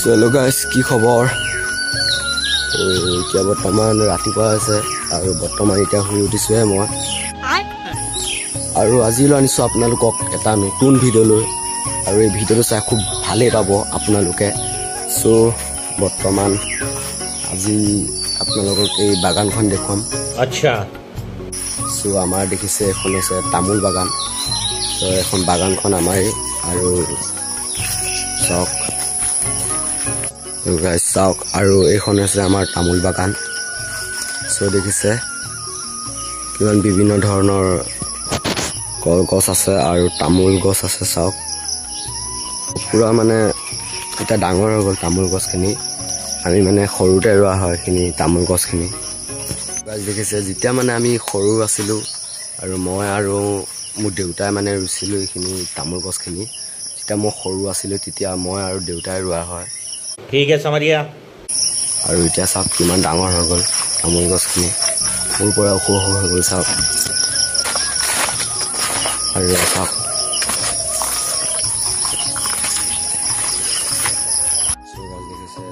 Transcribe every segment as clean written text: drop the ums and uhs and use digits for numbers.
Hello' guys, কি খবৰ? এতিয়া বৰ্তমান ৰাতিপুৱা আছে আৰু বৰ্তমান এতিয়া শুই উঠিছোঁহে মই। আৰু আজিলৈ আনিছোঁ আপোনালোকক এটা নতুন ভিডিঅ'লৈ, আৰু এই ভিডিঅ'টো চাই খুব ভালেই পাব আপোনালোকে। চ' বৰ্তমান আজি আপোনালোকক এই বাগানখন দেখুৱাম। আচ্ছা। চ' আমাৰ দেখিছে এখন আছে তামোল বাগান। চ' এখন বাগানখন আমাৰেই, আৰু চাওক চাওক, আৰু এইখন হৈছে আমাৰ তামোল বাগান। চ' দেখিছে কিমান বিভিন্ন ধৰণৰ কলগছ আছে আৰু তামোল গছ আছে। চাওক পুৰা মানে এতিয়া ডাঙৰ হৈ গ'ল তামোল গছখিনি। আমি মানে সৰুতে ৰোৱা হয় এইখিনি তামোল গছখিনি। দেখিছে যেতিয়া মানে আমি সৰু আছিলোঁ আৰু মই আৰু মোৰ দেউতাই মানে ৰুইছিলোঁ এইখিনি তামোল গছখিনি। যেতিয়া মই সৰু আছিলোঁ তেতিয়া মই আৰু দেউতাই ৰোৱা হয়। ঠিক আছে মাৰিয়া। আৰু এতিয়া চাওক কিমান ডাঙৰ হৈ গ'ল তামোল গছখিনি, মোৰ পৰা ওখ হৈ গ'ল। চাওক আৰু চাওক দেখিছে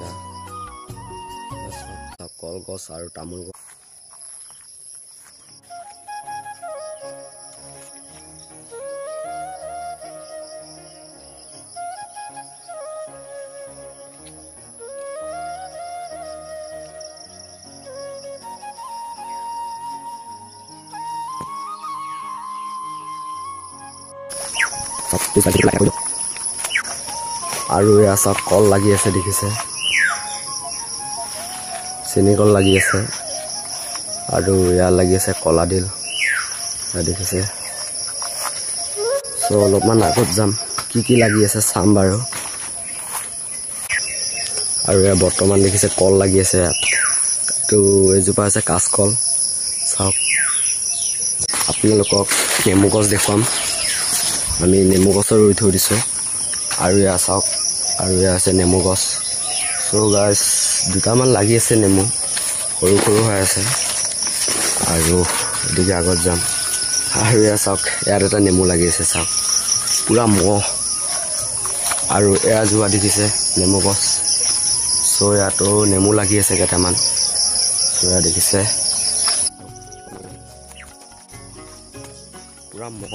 কলগছ আৰু তামোল গছ। আৰু এয়া চাওক কল লাগি আছে, দেখিছে চেনী কল লাগি আছে, আৰু ইয়াৰ লাগি আছে কলাডিল, দেখিছে। চ' অলপমান আগত যাম, কি লাগি আছে চাম বাৰু। আৰু এয়া বৰ্তমান দেখিছে কল লাগি আছে ইয়াত। এইটো এজোপা আছে কাঁচকল। চাওক আপোনালোকক নেমু গছ দেখুৱাম। আমি নেমু গছৰ ৰুই থৈ দিছোঁ। আৰু এয়া চাওক, আৰু এয়া আছে নেমু গছ। চ' গাছ দুটামান লাগি আছে নেমু, সৰু সৰু হৈ আছে। আৰু এদিকে আগত যাম, আৰু এয়া চাওক ইয়াত এটা নেমু লাগি আছে। চাওক পুৰা মহ, আৰু এয়া যোৱা দেখিছে নেমু গছ। চ' ইয়াতো নেমু লাগি আছে কেইটামান। চ' এয়া দেখিছে পুৰা মহ।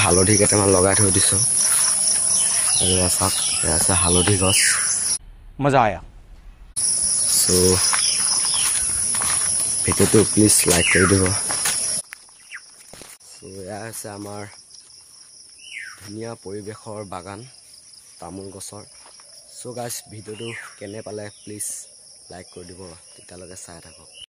হালধি কেইটামান লগাই থৈ দিছোঁ। আৰু এয়া চাওক এয়া আছে হালধি গছ। মজা আয়া। চ' ভিডিঅ'টো প্লিজ লাইক কৰি দিব। চ' এয়া আছে আমাৰ ধুনীয়া পৰিৱেশৰ বাগান তামোল গছৰ। চ' গাইজ ভিডিঅ'টো কেনে পালে প্লিজ লাইক কৰি দিব, তেতিয়ালৈকে চাই থাকক।